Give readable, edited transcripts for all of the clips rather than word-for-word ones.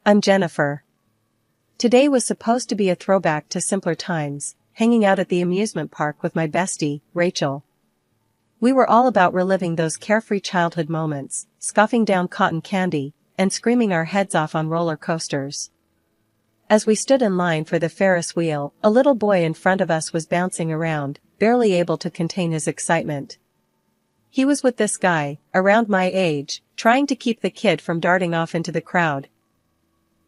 I'm Jennifer. Today was supposed to be a throwback to simpler times, hanging out at the amusement park with my bestie, Rachel. We were all about reliving those carefree childhood moments, scoffing down cotton candy, and screaming our heads off on roller coasters. As we stood in line for the Ferris wheel, a little boy in front of us was bouncing around, barely able to contain his excitement. He was with this guy, around my age, trying to keep the kid from darting off into the crowd.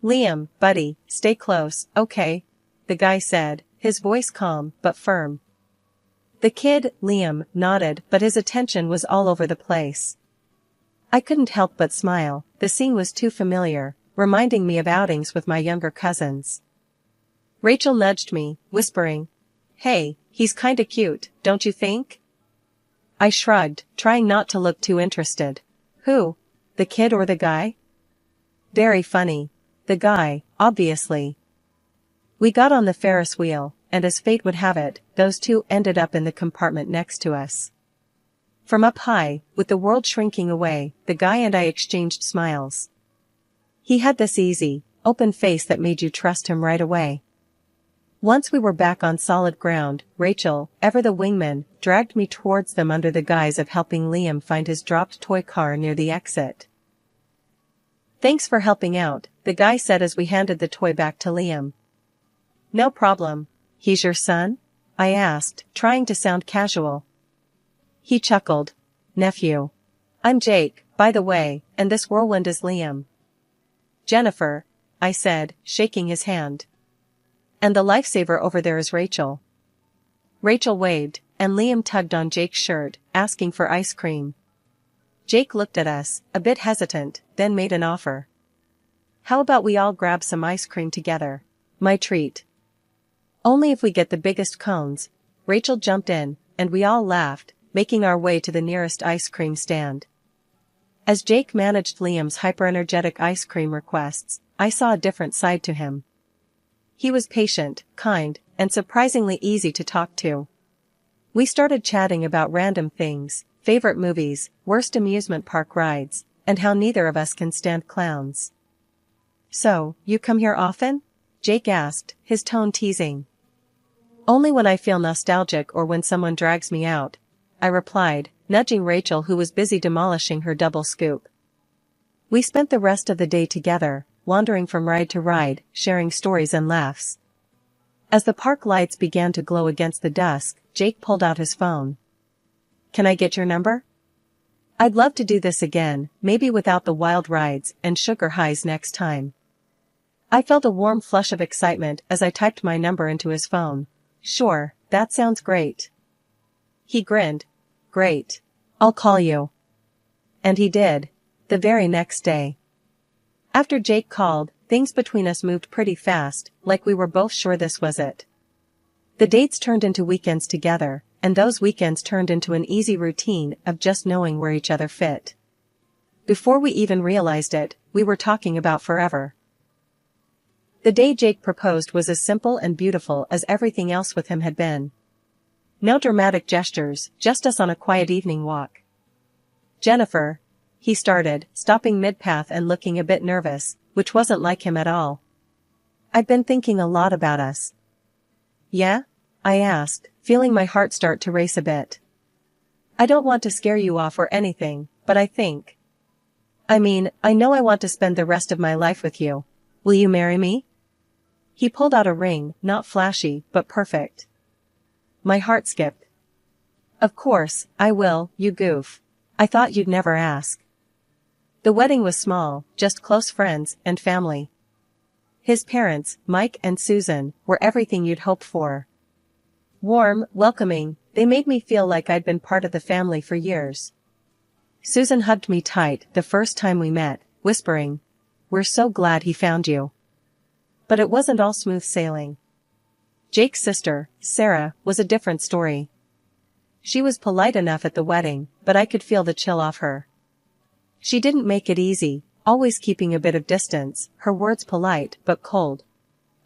"Liam, buddy, stay close, okay?" the guy said, his voice calm but firm. The kid, Liam, nodded, but his attention was all over the place. I couldn't help but smile. The scene was too familiar, reminding me of outings with my younger cousins. Rachel nudged me, whispering, "Hey, he's kinda cute, don't you think?" I shrugged, trying not to look too interested. Who? The kid or the guy? Very funny. The guy, obviously. We got on the Ferris wheel, and as fate would have it, those two ended up in the compartment next to us. From up high, with the world shrinking away, the guy and I exchanged smiles. He had this easy, open face that made you trust him right away. Once we were back on solid ground, Rachel, ever the wingman, dragged me towards them under the guise of helping Liam find his dropped toy car near the exit. "Thanks for helping out," the guy said as we handed the toy back to Liam. "No problem. He's your son?" I asked, trying to sound casual. He chuckled. "Nephew. I'm Jake, by the way, and this whirlwind is Liam." "Jennifer," I said, shaking his hand. "And the lifesaver over there is Rachel." Rachel waved, and Liam tugged on Jake's shirt, asking for ice cream. Jake looked at us, a bit hesitant, then made an offer. "How about we all grab some ice cream together? My treat." "Only if we get the biggest cones." Rachel jumped in, and we all laughed, making our way to the nearest ice cream stand. As Jake managed Liam's hyper-energetic ice cream requests, I saw a different side to him. He was patient, kind, and surprisingly easy to talk to. We started chatting about random things, favorite movies, worst amusement park rides, and how neither of us can stand clowns. "So, you come here often?" Jake asked, his tone teasing. "Only when I feel nostalgic or when someone drags me out," I replied, nudging Rachel who was busy demolishing her double scoop. We spent the rest of the day together, wandering from ride to ride, sharing stories and laughs. As the park lights began to glow against the dusk, Jake pulled out his phone. "Can I get your number? I'd love to do this again, maybe without the wild rides and sugar highs next time." I felt a warm flush of excitement as I typed my number into his phone. "Sure, that sounds great." He grinned. "Great. I'll call you." And he did. The very next day. After Jake called, things between us moved pretty fast, like we were both sure this was it. The dates turned into weekends together, and those weekends turned into an easy routine of just knowing where each other fit. Before we even realized it, we were talking about forever. The day Jake proposed was as simple and beautiful as everything else with him had been. No dramatic gestures, just us on a quiet evening walk. "Jennifer," he started, stopping mid-path and looking a bit nervous, which wasn't like him at all. "I've been thinking a lot about us." "Yeah?" I asked, feeling my heart start to race a bit. "I don't want to scare you off or anything, but I know I want to spend the rest of my life with you. Will you marry me?" He pulled out a ring, not flashy, but perfect. My heart skipped. "Of course, I will, you goof. I thought you'd never ask." The wedding was small, just close friends and family. His parents, Mike and Susan, were everything you'd hoped for. Warm, welcoming, they made me feel like I'd been part of the family for years. Susan hugged me tight the first time we met, whispering, "We're so glad he found you." But it wasn't all smooth sailing. Jake's sister, Sarah, was a different story. She was polite enough at the wedding, but I could feel the chill off her. She didn't make it easy, always keeping a bit of distance, her words polite but cold.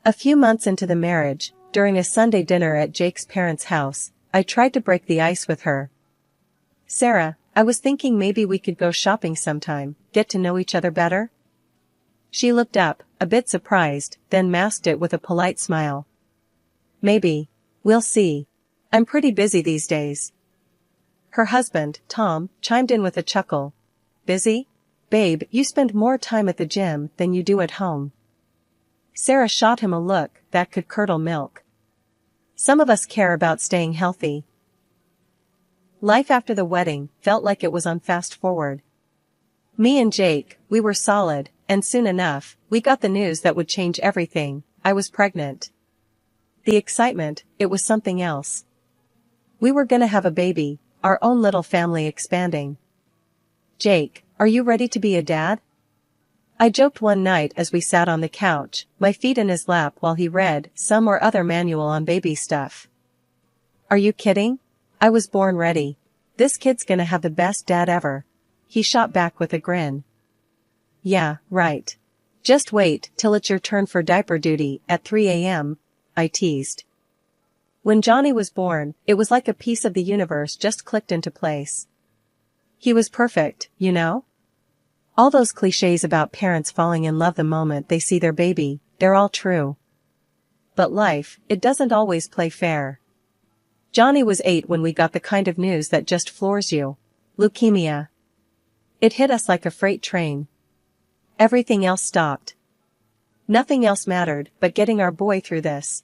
A few months into the marriage, during a Sunday dinner at Jake's parents' house, I tried to break the ice with her. "Sarah, I was thinking maybe we could go shopping sometime, get to know each other better." She looked up, a bit surprised, then masked it with a polite smile. Maybe. We'll see. I'm pretty busy these days. Her husband, Tom, chimed in with a chuckle. Busy? Babe, you spend more time at the gym than you do at home. Sarah shot him a look that could curdle milk. Some of us care about staying healthy. Life after the wedding felt like it was on fast forward. Me and Jake, we were solid, and soon enough, we got the news that would change everything. I was pregnant. The excitement, it was something else. We were gonna have a baby, our own little family expanding. Jake, are you ready to be a dad? I joked one night as we sat on the couch, my feet in his lap while he read some or other manual on baby stuff. Are you kidding? I was born ready. This kid's gonna have the best dad ever. He shot back with a grin. Yeah, right. Just wait till it's your turn for diaper duty at 3 a.m., I teased. When Johnny was born, it was like a piece of the universe just clicked into place. He was perfect, you know? All those cliches about parents falling in love the moment they see their baby, they're all true. But life, it doesn't always play fair. Johnny was 8 when we got the kind of news that just floors you. Leukemia. It hit us like a freight train. Everything else stopped. Nothing else mattered but getting our boy through this.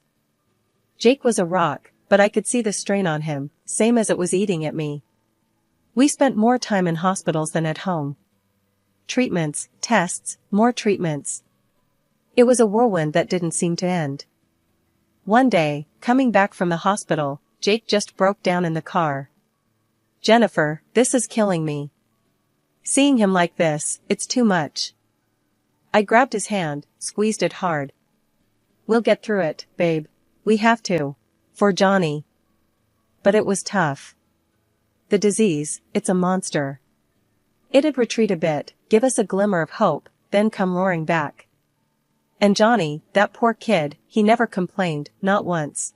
Jake was a rock, but I could see the strain on him, same as it was eating at me. We spent more time in hospitals than at home. Treatments, tests, more treatments. It was a whirlwind that didn't seem to end. One day, coming back from the hospital, Jake just broke down in the car. Jennifer, this is killing me. Seeing him like this, it's too much. I grabbed his hand, squeezed it hard. We'll get through it, babe. We have to. For Johnny. But it was tough. The disease, it's a monster. It'd retreat a bit, give us a glimmer of hope, then come roaring back. And Johnny, that poor kid, he never complained, not once.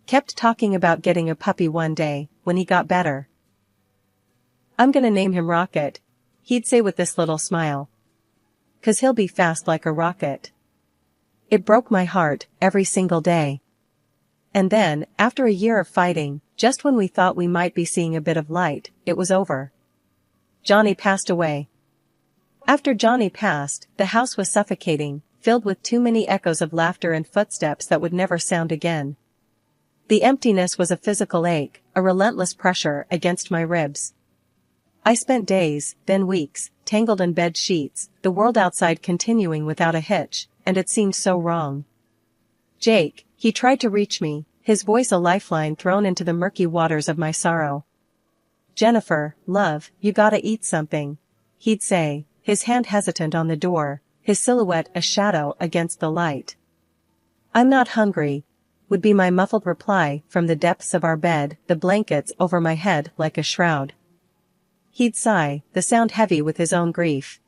Kept talking about getting a puppy one day, when he got better. I'm gonna name him Rocket, he'd say with this little smile. 'Cause he'll be fast like a rocket. It broke my heart, every single day. And then, after a year of fighting, just when we thought we might be seeing a bit of light, it was over. Johnny passed away. After Johnny passed, the house was suffocating, filled with too many echoes of laughter and footsteps that would never sound again. The emptiness was a physical ache, a relentless pressure against my ribs. I spent days, then weeks, tangled in bed sheets, the world outside continuing without a hitch, and it seemed so wrong. Jake, he tried to reach me, his voice a lifeline thrown into the murky waters of my sorrow. Jennifer, love, you gotta eat something, he'd say, his hand hesitant on the door, his silhouette a shadow against the light. I'm not hungry, would be my muffled reply from the depths of our bed, the blankets over my head like a shroud. He'd sigh, the sound heavy with his own grief.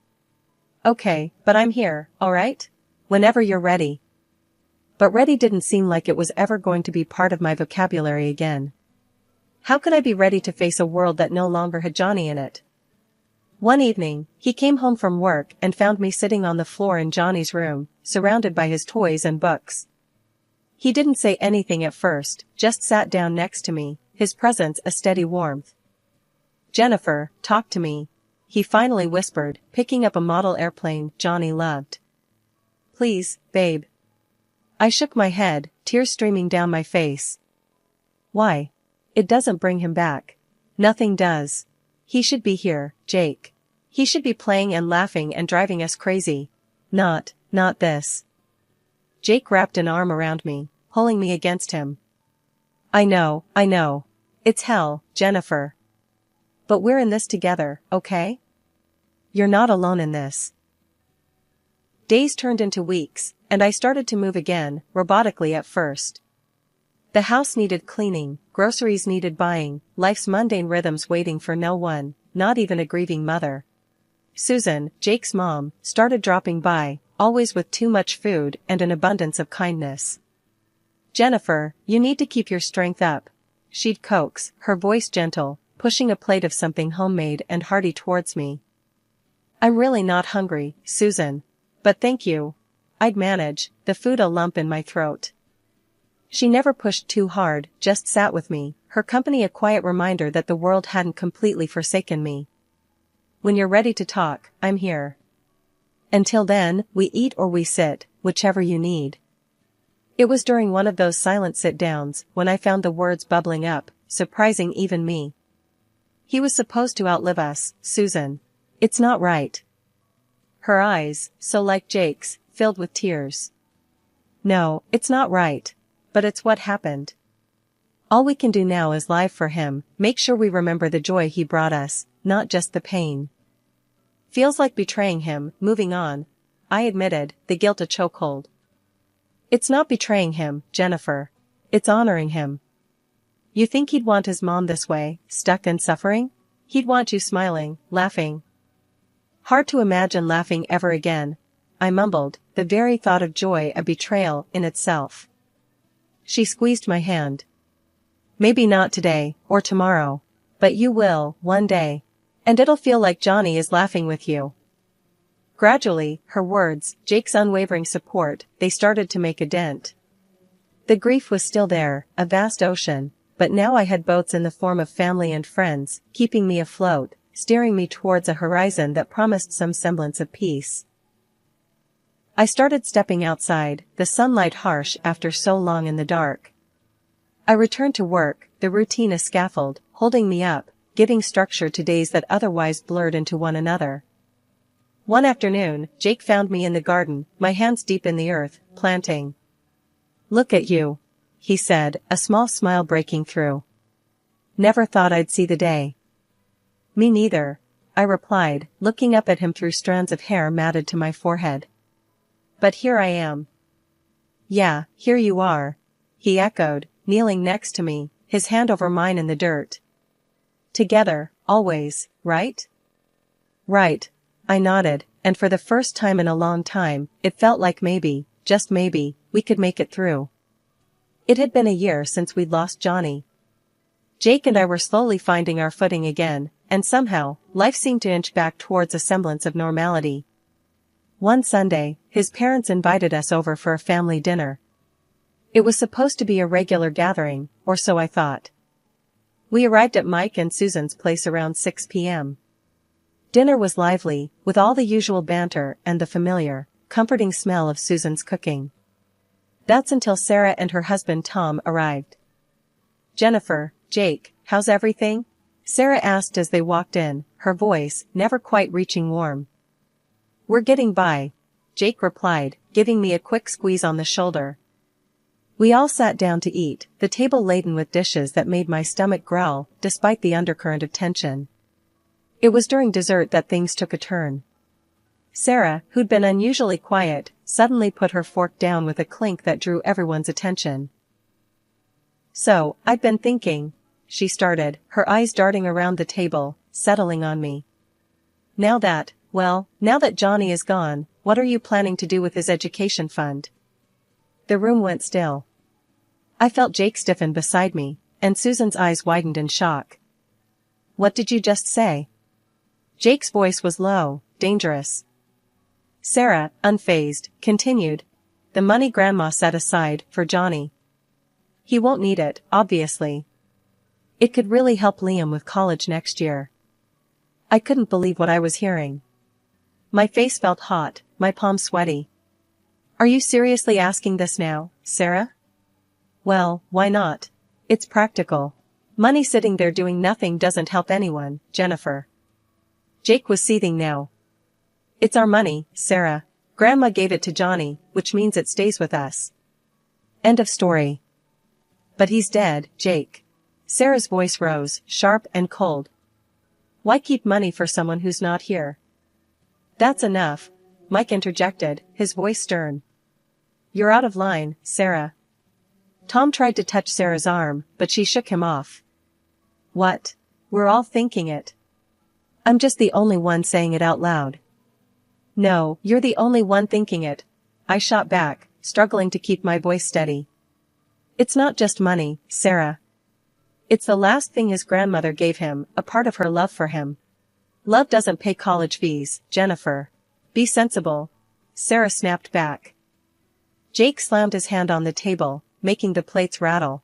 Okay, but I'm here, alright? Whenever you're ready. But ready didn't seem like it was ever going to be part of my vocabulary again. How could I be ready to face a world that no longer had Johnny in it? One evening, he came home from work and found me sitting on the floor in Johnny's room, surrounded by his toys and books. He didn't say anything at first, just sat down next to me, his presence a steady warmth. Jennifer, talk to me, he finally whispered, picking up a model airplane Johnny loved. Please, babe. I shook my head, tears streaming down my face. Why? It doesn't bring him back. Nothing does. He should be here, Jake. He should be playing and laughing and driving us crazy. Not this. Jake wrapped an arm around me, pulling me against him. I know. It's hell, Jennifer. But we're in this together, okay? You're not alone in this. Days turned into weeks, and I started to move again, robotically at first. The house needed cleaning, groceries needed buying, life's mundane rhythms waiting for no one, not even a grieving mother. Susan, Jake's mom, started dropping by, always with too much food and an abundance of kindness. Jennifer, you need to keep your strength up, she'd coax, her voice gentle, pushing a plate of something homemade and hearty towards me. I'm really not hungry, Susan. But thank you. I'd manage, the food a lump in my throat. She never pushed too hard, just sat with me, her company a quiet reminder that the world hadn't completely forsaken me. When you're ready to talk, I'm here. Until then, we eat or we sit, whichever you need. It was during one of those silent sit-downs when I found the words bubbling up, surprising even me. He was supposed to outlive us, Susan. It's not right. Her eyes, so like Jake's, filled with tears. No, it's not right. But it's what happened. All we can do now is live for him, make sure we remember the joy he brought us, not just the pain. Feels like betraying him, moving on. I admitted, the guilt a chokehold. It's not betraying him, Jennifer. It's honoring him. You think he'd want his mom this way, stuck and suffering? He'd want you smiling, laughing. Hard to imagine laughing ever again, I mumbled, the very thought of joy a betrayal in itself. She squeezed my hand. Maybe not today, or tomorrow. But you will, one day. And it'll feel like Johnny is laughing with you. Gradually, her words, Jake's unwavering support, they started to make a dent. The grief was still there, a vast ocean, but now I had boats in the form of family and friends, keeping me afloat, steering me towards a horizon that promised some semblance of peace. I started stepping outside, the sunlight harsh after so long in the dark. I returned to work, the routine a scaffold, holding me up, giving structure to days that otherwise blurred into one another. One afternoon, Jake found me in the garden, my hands deep in the earth, planting. Look at you, he said, a small smile breaking through. Never thought I'd see the day. Me neither, I replied, looking up at him through strands of hair matted to my forehead. But here I am. Yeah, here you are, he echoed, kneeling next to me, his hand over mine in the dirt. Together, always, right? Right, I nodded, and for the first time in a long time, it felt like maybe, just maybe, we could make it through. It had been a year since we'd lost Johnny. Jake and I were slowly finding our footing again, and somehow, life seemed to inch back towards a semblance of normality. One Sunday, his parents invited us over for a family dinner. It was supposed to be a regular gathering, or so I thought. We arrived at Mike and Susan's place around 6 p.m. Dinner was lively, with all the usual banter and the familiar, comforting smell of Susan's cooking. That's until Sarah and her husband Tom arrived. Jennifer, Jake, how's everything? Sarah asked as they walked in, her voice never quite reaching warm. We're getting by, Jake replied, giving me a quick squeeze on the shoulder. We all sat down to eat, the table laden with dishes that made my stomach growl, despite the undercurrent of tension. It was during dessert that things took a turn. Sarah, who'd been unusually quiet, suddenly put her fork down with a clink that drew everyone's attention. So, I've been thinking, she started, her eyes darting around the table, settling on me. Now that Johnny is gone, what are you planning to do with his education fund? The room went still. I felt Jake stiffen beside me, and Susan's eyes widened in shock. What did you just say? Jake's voice was low, dangerous. Sarah, unfazed, continued. The money Grandma set aside for Johnny. He won't need it, obviously. It could really help Liam with college next year. I couldn't believe what I was hearing. My face felt hot, my palms sweaty. Are you seriously asking this now, Sarah? Well, why not? It's practical. Money sitting there doing nothing doesn't help anyone, Jennifer. Jake was seething now. It's our money, Sarah. Grandma gave it to Johnny, which means it stays with us. End of story. But he's dead, Jake. Sarah's voice rose, sharp and cold. Why keep money for someone who's not here? That's enough, Mike interjected, his voice stern. You're out of line, Sarah. Tom tried to touch Sarah's arm, but she shook him off. What? We're all thinking it. I'm just the only one saying it out loud. No, you're the only one thinking it, I shot back, struggling to keep my voice steady. It's not just money, Sarah. It's the last thing his grandmother gave him, a part of her love for him. Love doesn't pay college fees, Jennifer. Be sensible. Sarah snapped back. Jake slammed his hand on the table, making the plates rattle.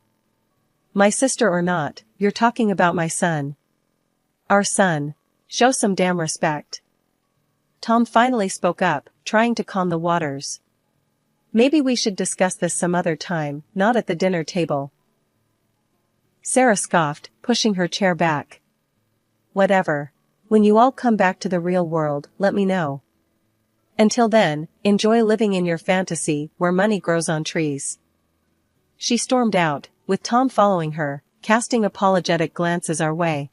My sister or not, you're talking about my son. Our son. Show some damn respect. Tom finally spoke up, trying to calm the waters. Maybe we should discuss this some other time, not at the dinner table. Sarah scoffed, pushing her chair back. Whatever. When you all come back to the real world, let me know. Until then, enjoy living in your fantasy, where money grows on trees. She stormed out, with Tom following her, casting apologetic glances our way.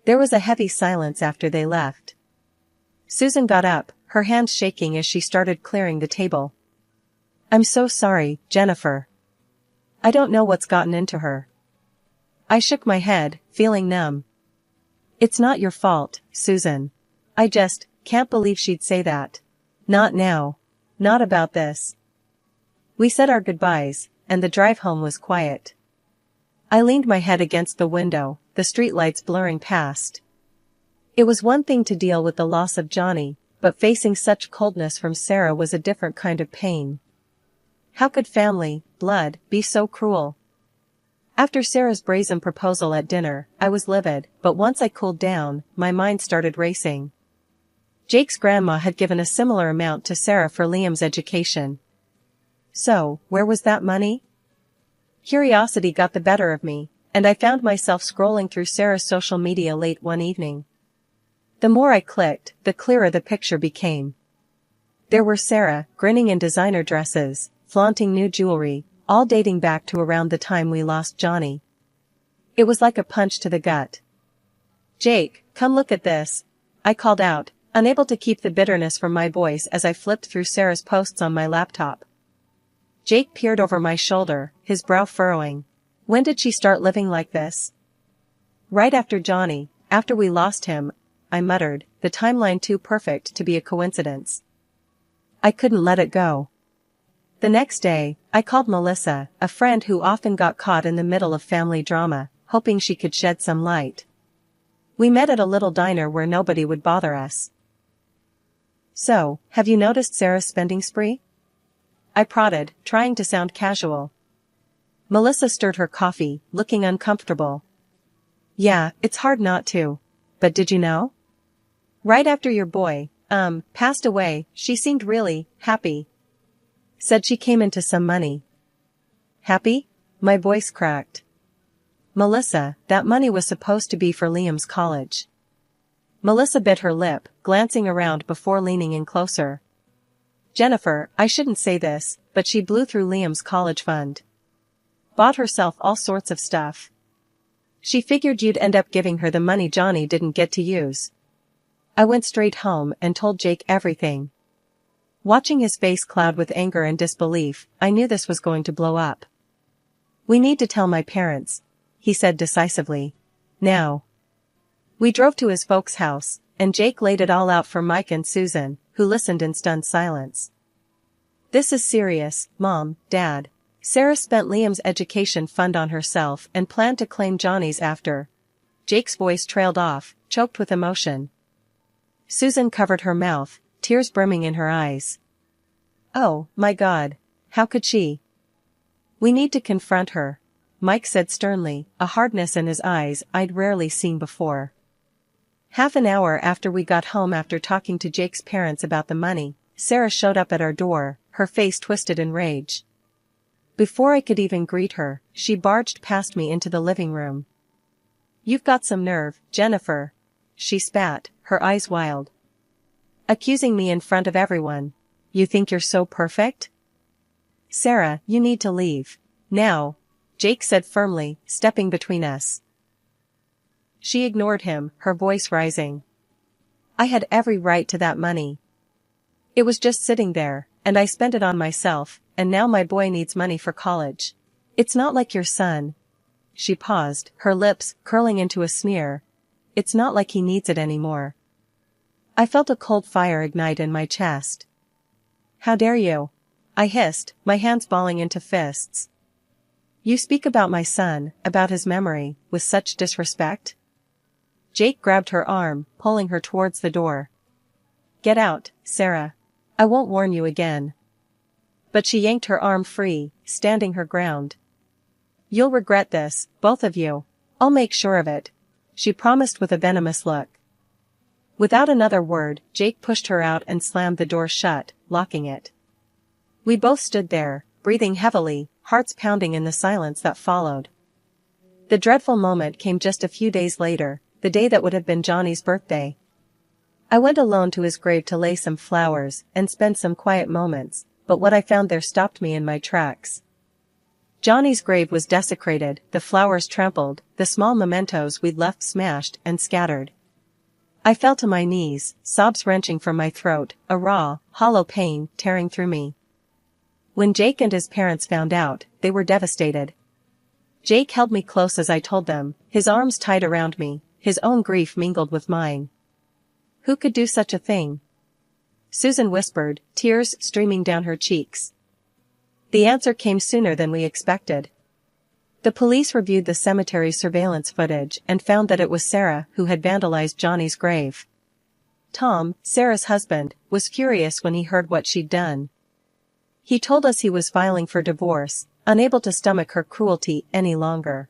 There was a heavy silence after they left. Susan got up, her hands shaking as she started clearing the table. I'm so sorry, Jennifer. I don't know what's gotten into her. I shook my head, feeling numb. It's not your fault, Susan. I just can't believe she'd say that. Not now. Not about this. We said our goodbyes, and the drive home was quiet. I leaned my head against the window, the streetlights blurring past. It was one thing to deal with the loss of Johnny, but facing such coldness from Sarah was a different kind of pain. How could family, blood, be so cruel? After Sarah's brazen proposal at dinner, I was livid, but once I cooled down, my mind started racing. Jake's grandma had given a similar amount to Sarah for Liam's education. So, where was that money? Curiosity got the better of me, and I found myself scrolling through Sarah's social media late one evening. The more I clicked, the clearer the picture became. There were Sarah, grinning in designer dresses, flaunting new jewelry, all dating back to around the time we lost Johnny. It was like a punch to the gut. Jake, come look at this, I called out, unable to keep the bitterness from my voice as I flipped through Sarah's posts on my laptop. Jake peered over my shoulder, his brow furrowing. When did she start living like this? Right after Johnny, after we lost him, I muttered, the timeline too perfect to be a coincidence. I couldn't let it go. The next day, I called Melissa, a friend who often got caught in the middle of family drama, hoping she could shed some light. We met at a little diner where nobody would bother us. So, have you noticed Sarah's spending spree? I prodded, trying to sound casual. Melissa stirred her coffee, looking uncomfortable. Yeah, it's hard not to. But did you know? Right after your boy, passed away, she seemed really happy. Said she came into some money. Happy? My voice cracked. Melissa, that money was supposed to be for Liam's college. Melissa bit her lip, glancing around before leaning in closer. Jennifer, I shouldn't say this, but she blew through Liam's college fund. Bought herself all sorts of stuff. She figured you'd end up giving her the money Johnny didn't get to use. I went straight home and told Jake everything. Watching his face cloud with anger and disbelief, I knew this was going to blow up. We need to tell my parents, he said decisively. Now. We drove to his folks' house, and Jake laid it all out for Mike and Susan, who listened in stunned silence. This is serious, Mom, Dad. Sarah spent Liam's education fund on herself and planned to claim Johnny's after. Jake's voice trailed off, choked with emotion. Susan covered her mouth, tears brimming in her eyes. Oh, my God. How could she? We need to confront her, Mike said sternly, a hardness in his eyes I'd rarely seen before. Half an hour after we got home after talking to Jake's parents about the money, Sarah showed up at our door, her face twisted in rage. Before I could even greet her, she barged past me into the living room. You've got some nerve, Jennifer. She spat, her eyes wild. Accusing me in front of everyone. You think you're so perfect? Sarah, you need to leave. Now, Jake said firmly, stepping between us. She ignored him, her voice rising. I had every right to that money. It was just sitting there, and I spent it on myself, and now my boy needs money for college. It's not like your son. She paused, her lips curling into a sneer. It's not like he needs it anymore. I felt a cold fire ignite in my chest. How dare you? I hissed, my hands balling into fists. You speak about my son, about his memory, with such disrespect? Jake grabbed her arm, pulling her towards the door. Get out, Sarah. I won't warn you again. But she yanked her arm free, standing her ground. You'll regret this, both of you. I'll make sure of it, she promised with a venomous look. Without another word, Jake pushed her out and slammed the door shut, locking it. We both stood there, breathing heavily, hearts pounding in the silence that followed. The dreadful moment came just a few days later, the day that would have been Johnny's birthday. I went alone to his grave to lay some flowers and spend some quiet moments, but what I found there stopped me in my tracks. Johnny's grave was desecrated, the flowers trampled, the small mementos we'd left smashed and scattered. I fell to my knees, sobs wrenching from my throat, a raw, hollow pain tearing through me. When Jake and his parents found out, they were devastated. Jake held me close as I told them, his arms tight around me, his own grief mingled with mine. Who could do such a thing? Susan whispered, tears streaming down her cheeks. The answer came sooner than we expected. The police reviewed the cemetery surveillance footage and found that it was Sarah who had vandalized Johnny's grave. Tom, Sarah's husband, was furious when he heard what she'd done. He told us he was filing for divorce, unable to stomach her cruelty any longer.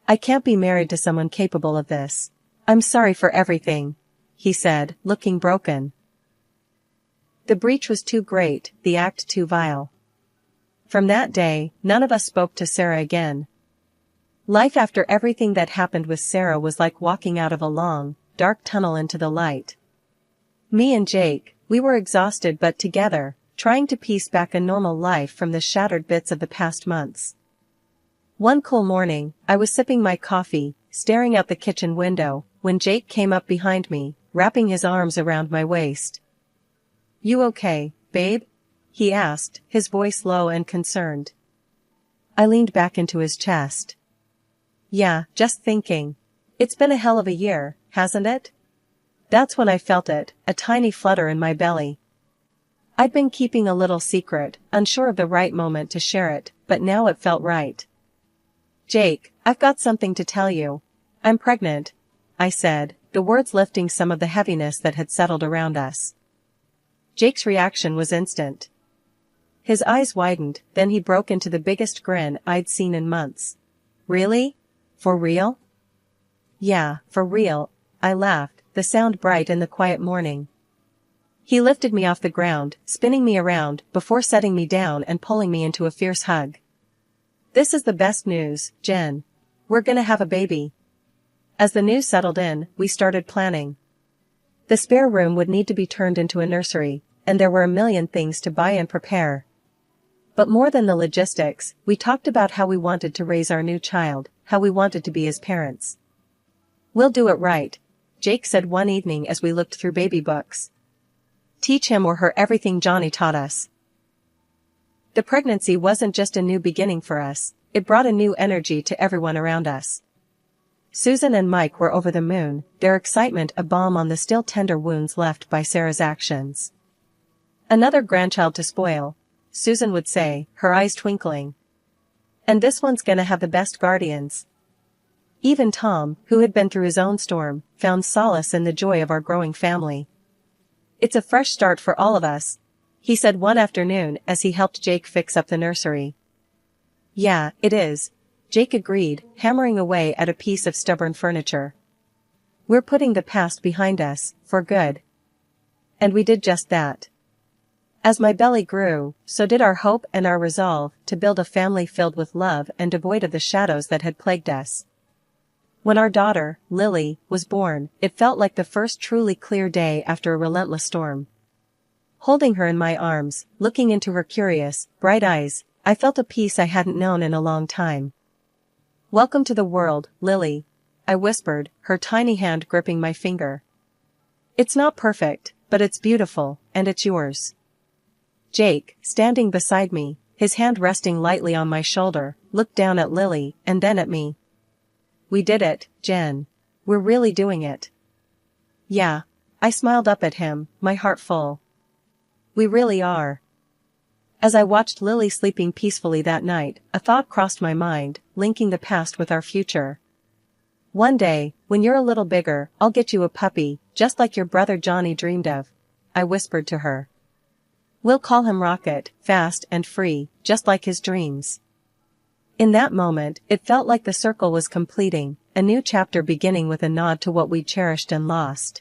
I can't be married to someone capable of this. I'm sorry for everything, he said, looking broken. The breach was too great, the act too vile. From that day, none of us spoke to Sarah again. Life after everything that happened with Sarah was like walking out of a long, dark tunnel into the light. Me and Jake, we were exhausted but together, trying to piece back a normal life from the shattered bits of the past months. One cool morning, I was sipping my coffee, staring out the kitchen window, when Jake came up behind me, wrapping his arms around my waist. You okay, babe? He asked, his voice low and concerned. I leaned back into his chest. Yeah, just thinking. It's been a hell of a year, hasn't it? That's when I felt it, a tiny flutter in my belly. I'd been keeping a little secret, unsure of the right moment to share it, but now it felt right. Jake, I've got something to tell you. I'm pregnant, I said, the words lifting some of the heaviness that had settled around us. Jake's reaction was instant. His eyes widened, then he broke into the biggest grin I'd seen in months. Really? For real? Yeah, for real, I laughed, the sound bright in the quiet morning. He lifted me off the ground, spinning me around, before setting me down and pulling me into a fierce hug. This is the best news, Jen. We're gonna have a baby. As the news settled in, we started planning. The spare room would need to be turned into a nursery, and there were a million things to buy and prepare. But more than the logistics, we talked about how we wanted to raise our new child, how we wanted to be his parents. We'll do it right, Jake said one evening as we looked through baby books. Teach him or her everything Johnny taught us. The pregnancy wasn't just a new beginning for us, it brought a new energy to everyone around us. Susan and Mike were over the moon, their excitement a balm on the still tender wounds left by Sarah's actions. Another grandchild to spoil, Susan would say, her eyes twinkling. And this one's gonna have the best guardians. Even Tom, who had been through his own storm, found solace in the joy of our growing family. It's a fresh start for all of us, he said one afternoon as he helped Jake fix up the nursery. Yeah, it is, Jake agreed, hammering away at a piece of stubborn furniture. We're putting the past behind us, for good. And we did just that. As my belly grew, so did our hope and our resolve to build a family filled with love and devoid of the shadows that had plagued us. When our daughter, Lily, was born, it felt like the first truly clear day after a relentless storm. Holding her in my arms, looking into her curious, bright eyes, I felt a peace I hadn't known in a long time. Welcome to the world, Lily, I whispered, her tiny hand gripping my finger. It's not perfect, but it's beautiful, and it's yours. Jake, standing beside me, his hand resting lightly on my shoulder, looked down at Lily, and then at me. We did it, Jen. We're really doing it. Yeah. I smiled up at him, my heart full. We really are. As I watched Lily sleeping peacefully that night, a thought crossed my mind, linking the past with our future. One day, when you're a little bigger, I'll get you a puppy, just like your brother Johnny dreamed of, I whispered to her. We'll call him Rocket, fast and free, just like his dreams. In that moment, it felt like the circle was completing, a new chapter beginning with a nod to what we'd cherished and lost.